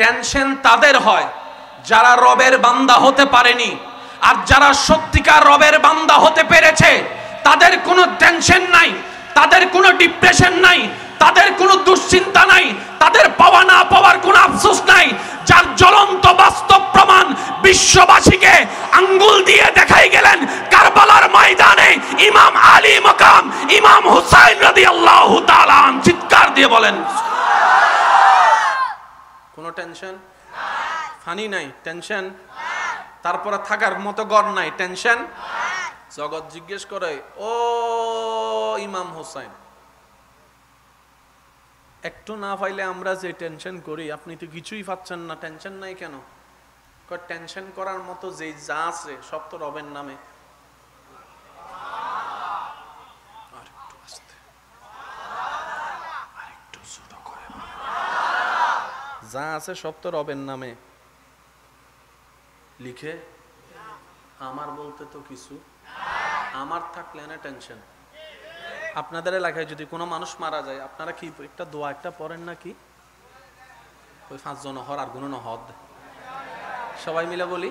Tension তাদের হয় যারা রবের বান্দা হতে পারেনি। আর যারা সত্যিকার রবের বান্দা হতে পেরেছে তাদের কোনো টেনশন নাই, তাদের কোনো ডিপ্রেশন নাই, তাদের কোনো দুশ্চিন্তা নাই, তাদের পাওয়া না পাওয়ার কোনো আফসোস নাই। যার জ্বলন্ত বাস্তব প্রমাণ বিশ্ববাসীকে আঙ্গুল দিয়ে দেখাই গেলেন কারবালার ময়দানে ইমাম আলী মাকাম ইমাম হুসাইন রাদিয়াল্লাহু তাআলা চিৎকার দিয়ে বলেন কোনো টেনশন ফানি নাই, টেনশন তারপরে থাকার মতো ঘর নাই, টেনশন। জগৎ জিজ্ঞেস করে, ও ইমাম হোসেন, একটু না পাইলে আমরা যে টেনশন করি, আপনি তো কিছুই পাচ্ছেন না, টেনশন নাই কেন? টেনশন করার মতো যে যা আছে সব তো রবের নামে। যা আছে সব তো রবের নামে লিখে। আমার বলতে তো কিছু, আমার থাকলে না টেনশন। আপনাদের এলাকায় যদি কোনো মানুষ মারা যায়, আপনারা কি একটা দোয়া একটা পড়েন নাকি? ওই 5 জন হর আর গুণ নহদ সবাই মিলে বলি,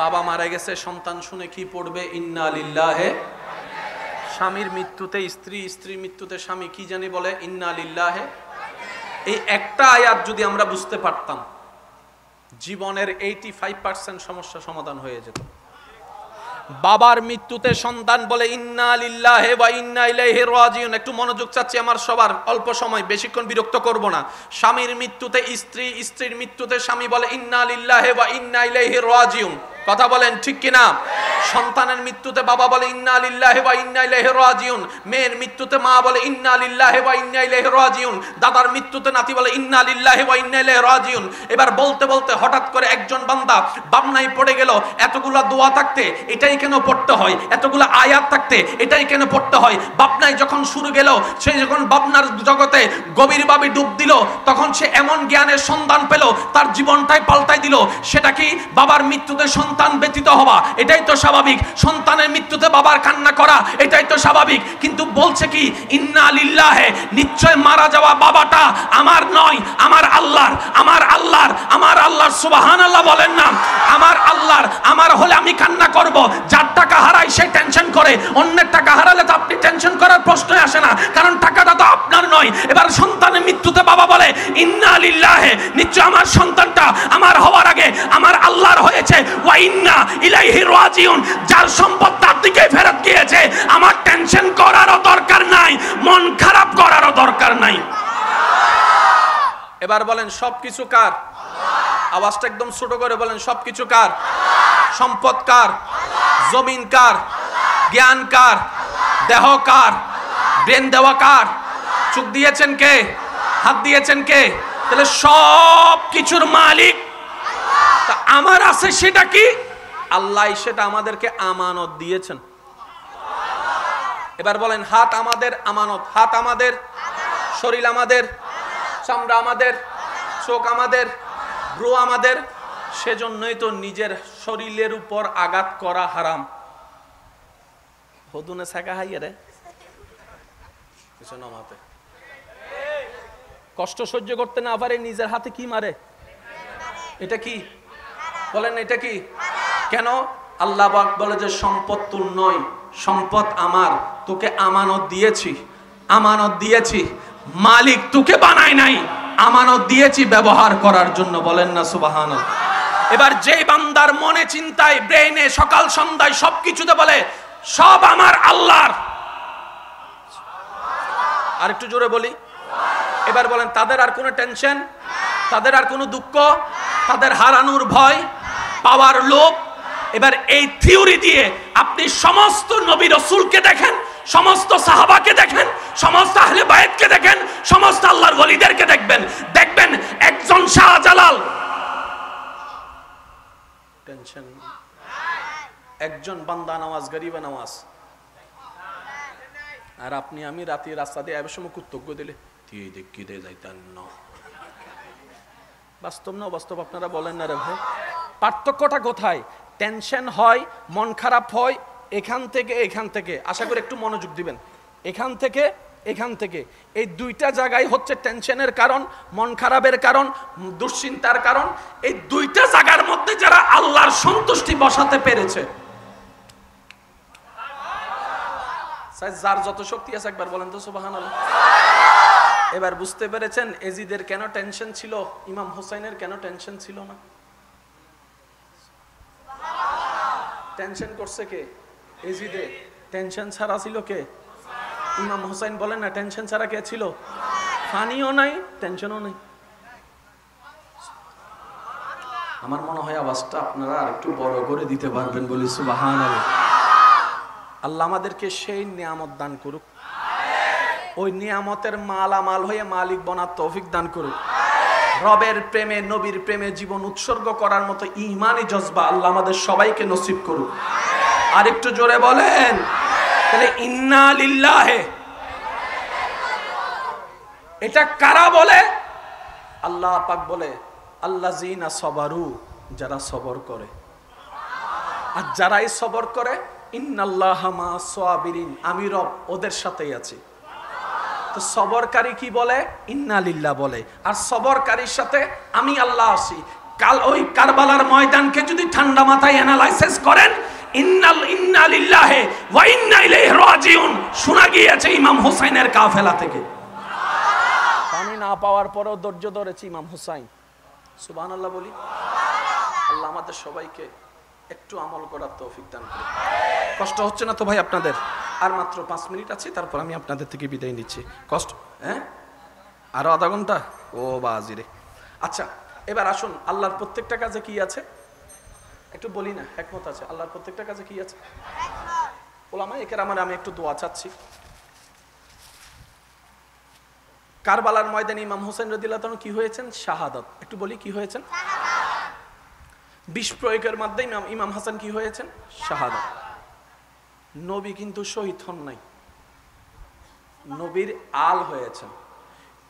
বাবা মারা গেছে সন্তান শুনে কি পড়বে? ইন্না লিল্লাহি। স্বামীর মৃত্যুতে স্ত্রী, স্ত্রীর মৃত্যুতে স্বামী কি জানি বলে? ইন্না লিল্লাহি। এই একটা আয়াত যদি আমরা বুঝতে পারতাম, জীবনের 85% সমস্যা সমাধান হয়ে যেত। বাবার মৃত্যুতে সন্তান বলে ইন্না লিল্লাহি ওয়া ইন্না ইলাইহি রাজিউন। একটু মনোযোগ চাচ্ছি আমার সবার, অল্প সময়, বেশিক্ষণ বিরক্ত করব না। স্বামীর মৃত্যুতে স্ত্রী, স্ত্রীর মৃত্যুতে স্বামী বলে ইন্না লিল্লাহি ওয়া ইন্না ইলাইহি রাজিউন। কথা বলেন ঠিক কিনা? সন্তানের মৃত্যুতে বাবা বলে ইন্না লিল্লাহি ওয়া ইন্না ইলাইহি রাজিউন। মেয়ের মৃত্যুতে মা বলে ইন্না লিল্লাহি ওয়া ইন্না ইলাইহি রাজিউন। দাদার মৃত্যুতে নাতি বলে ইন্না লিল্লাহি ওয়া ইন্না ইলাইহি রাজিউন। এবার বলতে বলতে হঠাৎ করে একজন বান্দা বামনায় পড়ে গেল। এতগুলা দোয়া থাকতে এটাই কেন পড়তে হয়? এতগুলা আয়াত থাকতে এটাই কেন পড়তে হয়? বামনায় যখন শুরু গেল, সে যখন বামনার জগতে গভীরভাবে ডুব দিল, তখন সে এমন জ্ঞানের সন্ধান পেল, তার জীবনটাই পাল্টাই দিল। সেটা কি? বাবার মৃত্যুতে সন্তান ব্যতীত হওয়া, এটাই তো স্বাভাবিক। সন্তানের মৃত্যুতে বাবার কান্না করা, এটাই তো স্বাভাবিক। কিন্তু বলছে কি? ইন্না লিল্লাহি, নিশ্চয় মারা যাওয়া বাবাটা আমার নয়, আমার আল্লাহর। আমার আল্লাহর, আমার আল্লাহর। সুবহানাল্লাহ বলেন না? আমার আল্লাহর। আমার হলে আমি কান্না করব। যার টাকা হারাই সে টেনশন করে, অন্যের টাকা হারালে তো আপনি টেনশন করার প্রশ্নই আসে না, কারণ টাকাটা তো আপনার নয়। এবার সন্তানের মৃত্যুতে বাবা বলে ইন্না লিল্লাহি, নিশ্চয় আমার সন্তানটা আমার হওয়ার আগে আমার আল্লাহর হয়েছে। ওয়া ইন্না ইলাইহি রাজিউন, যার সম্পদ তার দিকে ফেরত গিয়েছে। আমার টেনশন করারও দরকার নাই, মন খারাপ করারও দরকার নাই। এবার বলেন সবকিছু কার? আওয়াজটা একদম ছোট করে বলেন, সবকিছু কার? সম্পদ কার? জমিন কার? জ্ঞান কার? দেহ কার? ব্রেন দেওয়া কার? চোখ দিয়েছেন কে? হাত দিয়েছেন কে? তাহলে সব কিছুর মালিক তা আমার আছে, সেটা কি? আল্লাহ সেটা আমাদেরকে আমানত দিয়েছেন। এবার বলেন হাত আমাদের আমানত, হাত আমাদের, শরীর আমাদের, চামড়া আমাদের, চোখ আমাদের, ভ্রু আমাদের। সেজন্যই তো নিজের শরীরের উপর আঘাত করা হারাম। হদুনে ছাকা হাইয়ে রে নামাতে কষ্ট সহ্য করতে না পারে নিজের হাতে কি মারে? এটা কি বলেন? এটা কি? কেন? আল্লাহ পাক বলে যে সম্পদ তোর নয়, সম্পদ আমার, তোকে আমানত দিয়েছি, আমানত দিয়েছি। মালিক তোকে বানায় নাই, আমানত দিয়েছি ব্যবহার করার জন্য। বলেন না সুবহানাল্লাহ? এবার যেই বান্দার মনে, চিন্তায়, ব্রেইনে, সকাল সন্ধ্যায় সবকিছুতে বলে সব আমার আল্লাহর, আর একটু জোরে বলি। এবার বলেন তাদের আর কোনো টেনশন, তাদের আর কোনো দুঃখ, তাদের হারানোর ভয়, পাওয়ার লোভ। এবার এই থিওরি দিয়ে আপনি সমস্ত নবী রাসূলকে দেখেন, সমস্ত সাহাবাকে দেখেন, সমস্ত আহলে বায়াতকে দেখেন, সমস্ত আল্লাহর ওলিদেরকে দেখবেন, দেখবেন একজন শাহজালাল টেনশন, একজন বান্দা নামাজ, গরিবা নামাজ। আর আপনি আমি রাতে রাস্তা দিয়ে এবার সময় কর্তব্য দিলে তুই দেখি দে যাইতেন না। বাস্তব না বাস্তব আপনারা বলেন না রে ভাই? পার্থক্যটা কোথায়? টেনশন হয়, মন খারাপ হয় এখান থেকে, এখান থেকে। আশা করি একটু মনোযোগ দিবেন। এখান থেকে এখান থেকে। এই দুইটা জায়গায় হচ্ছে টেনশনের কারণ, মন খারাপের কারণ, দুশ্চিন্তার কারণ। এই দুইটা জায়গার মধ্যে যারা আল্লাহর সন্তুষ্টি বসাতে পেরেছে, যার যত শক্তি আছে একবার বলেন তো সুবহানাল্লাহ। এবার বুঝতে পেরেছেন এজিদের কেন টেনশন ছিল, ইমাম হুসাইনের কেন টেনশন ছিল না? টেনশন করছে কে? এজিদে। টেনশন ছাড়া ছিল কে? ইমাম হুসাইন। বলেন না টেনশন ছাড়া কে ছিল? ফানিও নাই, টেনশনও নাই। আমার মনে হয় আওয়াজটা আপনারা আরেকটু বড় করে দিতে পারবেন, বলি সুবহানাল্লাহ। আল্লাহ আমাদেরকে সেই নিয়ামত দান করুক, ওই নিয়ামতের মালামাল হয়ে মালিক বনার তৌফিক দান করুক। রবের প্রেমে, নবীর প্রেমে জীবন উৎসর্গ করার মতো ঈমানি জজবা আল্লাহ আমাদের সবাইকে নসিব করুক। আর একটু জোরে বলেন তাহলে ইন্না লিল্লাহি। এটা কারা বলে? আল্লাহ পাক বলে আল্লাযিনা সবারু, যারা সবর করে। আর যারাই সবর করে ইন্নাল্লাহা মা'আস সাবিরিন, আমি রব ওদের সাথেই আছি। তো সবরকারী কি বলে? ইন্না লিল্লাহ বলে। আর সবরকারীর সাথে আমি আল্লাহ আছি। কাল ওই কারবালার ময়দানকে যদি ঠান্ডা মাথায় অ্যানালাইসিস করেন, ইন্না লিল্লাহি ওয়া ইন্না ইলাইহি রাজিউন শোনা গিয়েছে ইমাম হুসাইনের কাফেলা থেকে। পানি না পাওয়ার পরেও ধৈর্য ধরেছে ইমাম হুসাইন। সুবহানাল্লাহ বলি। আল্লাহ আমাদের সবাইকে একটু আমল করার তৌফিক দান করুন। কষ্ট হচ্ছে না তো ভাই আপনাদের? আর মাত্র 5 মিনিট আছে, তারপর আমি আপনাদের থেকে বিদায় নিচ্ছি। কষ্ট? হ্যাঁ, আরো আধা ঘন্টা? ও বাজিরে। আচ্ছা, এবার আসুন আল্লাহর প্রত্যেকটা কাজে কি আছে একটু বলি না। হিকমত আছে আল্লাহর প্রত্যেকটা কাজে কি আছে? ওলামা ইকরামের আমি একটু দোয়া চাচ্ছি। কারবালার ময়দানে ইমাম হোসেন রাদিয়াল্লাহু তাআলা কি হয়েছেন? শাহাদাত। একটু বলি কি হয়েছেন? বিষ প্রয়োগের মাধ্যমে ইমাম হাসান কি হয়েছেন? শাহাদাত। নবী কিন্তু শহীদ হন নাই, নবীর আল হয়েছেন।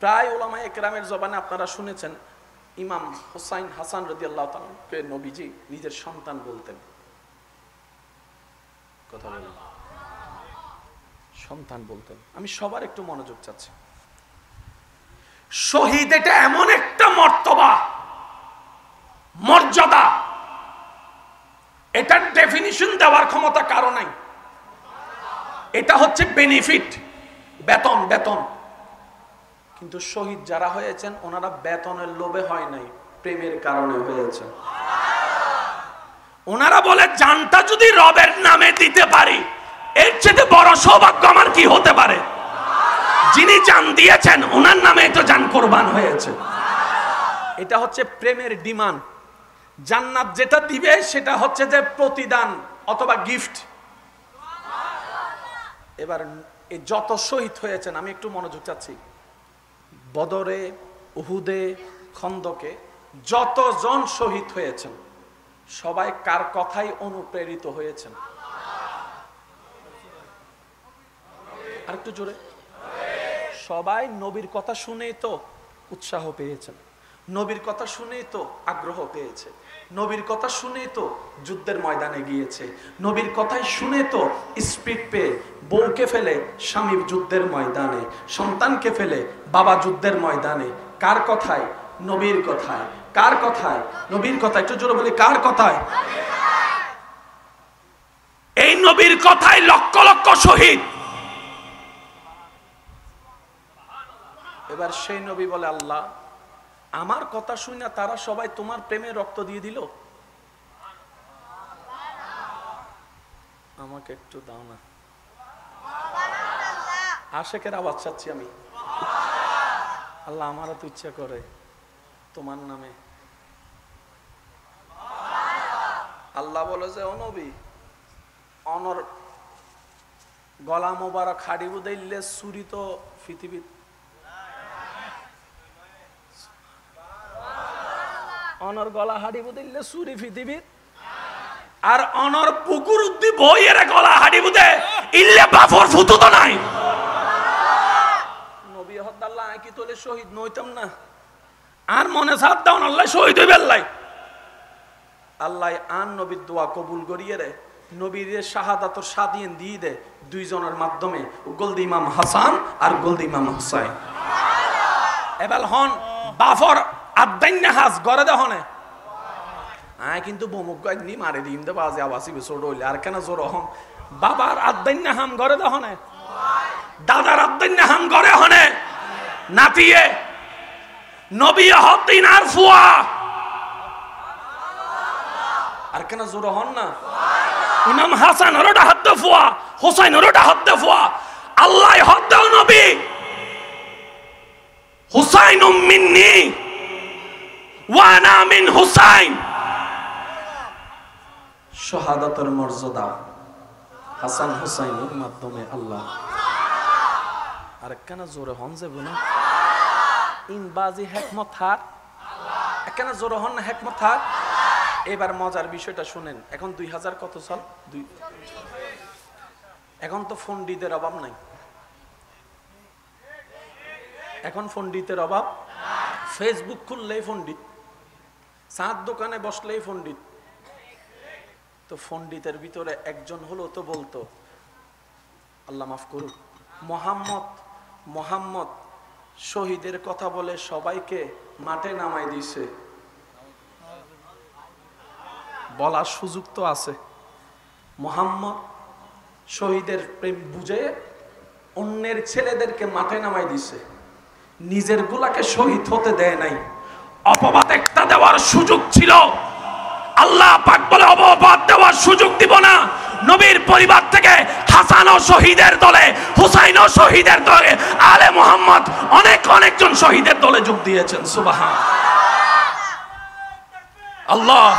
প্রায় ওলামা ইকরামের জবানে আপনারা শুনেছেন ইমাম হুসাইন হাসান রাদিয়াল্লাহু তাআলাকে নবীজি নিজের সন্তান বলতেন। কথা বলেন, সন্তান বলতেন। আমি সবার একটু মনোযোগ চাচ্ছি। শহীদ এটা এমন একটা মর্তবা, মর্যাদা, এটার ডেফিনিশন দেওয়ার ক্ষমতা কারো নাই। এটা হচ্ছে বেনিফিট, বেতন। বেতন কিন্তু শহীদ যারা হয়েছেন ওনারা বেতনের লোভে হয় নাই, প্রেমের কারণে হয়েছে। ওনারা বলে জানটা যদি রবের নামে দিতে পারি এর চেয়ে বড় সৌভাগ্য আমার কি হতে পারে। যিনি জান দিয়েছেন ওনার নামে তো জান কোরবান হয়েছে। এটা হচ্ছে প্রেমের ডিমান্ড। জান্নাত যেটা দিবে সেটা হচ্ছে যে প্রতিদান অথবা গিফট। এবার এই যত শহীদ হয়েছেন আমি একটু মনোযোগ চাচ্ছি। বদরে, উহুদে, খন্দকে যতজন শহীদ হয়েছেন সবাই কার কথাই অনুপ্রেরিত হয়েছেন? আরেকটু জোরে। সবাই নবীর কথা শুনেই তো উৎসাহ পেয়েছেন, নবীর কথা শুনেই তো আগ্রহ পেয়েছে, নবীর কথা শুনেই তো যুদ্ধের ময়দানে গিয়েছে, নবীর কথাই শুনে তো স্পিড পেয়ে বউকে ফেলে স্বামীর যুদ্ধের ময়দানে, সন্তানকে ফেলে বাবা যুদ্ধের ময়দানে। কার কথায়? নবীর কথায়। কার কথায়? নবীর কথায়। একটু জোরে বলি, কার কথায়? এই নবীর কথায় লক্ষ লক্ষ শহীদ। এবার সেই নবী বলে আল্লাহ আমার কথা শুনে তারা সবাই তোমার প্রেমে রক্ত দিয়ে দিল, আমাকে একটু দাও না। আশেকের আওয়াজ চাচ্ছি আমি। আল্লাহ আমারও তো ইচ্ছা করে তোমার নামে। আল্লাহ বলে যে ও নবী, অনর গলা মোবারক হাড়ি বুদাইলে চুরি তো পৃথিবী, অনর গলা হাড়ি বুদাইলে চুরি পৃথিবীর, আর অনর পুকুর উদ্দি বইয়ের গলা হাড়ি বুদে ইল্লে বাফর ফুতো তো নাই। নবী হদ্দাল্লাহ কি তোলে শহীদ নইতাম না, আর মনে সাথ দাও আল্লাহ শহীদ হইবে। আল্লাহ আল্লাহ আন নবীর দোয়া কবুল করিয়ে রে নবীর শাহাদাতর স্বাধীন দিয়ে দেয় দুইজনের মাধ্যমে, গোলদি ইমাম হাসান আর গোলদি ইমাম হুসাইন। এবার হন বাফর আদাইন্না হাস গড়ে দহনে আয় কিন্তু বমুক নি মারে দিন দে বাজে আবাসি বেসর হইলে আর কেন জোর হন বাবার আদাইন্না হাম গড়ে দহনে দাদার আদাইন্না হাম গড়ে হনে নাতিয়ে নবী হদ্দিন আর ফুয়া আর কেন জোর হন না ইমাম হাসান হরটা হদ্দ ফুয়া হুসাইন হরটা হদ্দ ফুয়া আল্লাহ হদ্দ নবী হুসাইন মিন্নি ওয়া আনা মিন হুসাইন। শাহাদাতের মর্যাদা হাসান হুসাইনের মাধ্যমে আল্লাহ। আর কেন জোরে হন যে বলে ইন বাজি হিকমত হার কেন জোরে হন না হিকমত হার। এবার মজার বিষয়টা শুনেন, এখন 2000 কত সাল এখন তো পণ্ডিতের অভাব নাই, এখন পণ্ডিতের অভাব। ফেসবুক খুললেই পণ্ডিত, চাঁদ দোকানে বসলেই পণ্ডিত। তো পণ্ডিতের ভিতরে একজন হলো তো বলতো, আল্লাহ মাফ করুক, মোহাম্মদ শহীদের কথা বলে সবাইকে মাঠে নামাই দিছে। বলার সুযোগ তো আছে। মোহাম্মদ শহীদের প্রেম বুঝে অন্যের ছেলেদেরকে মাঠে নামাই দিছে, নিজের গুলাকে শহীদ হতে দেয় নাই। অপবাদ একটা দেওয়ার সুযোগ ছিল, আল্লাহ পাক বলে অপবাদ দেওয়ার সুযোগ দিব না। নবীর পরিবার থেকে হাসান ও শহীদের দলে, হুসাইন ও শহীদের দলে, আলে মুহাম্মদ অনেকজন শহীদের দলে যোগ দিয়েছেন। সুবহান আল্লাহ।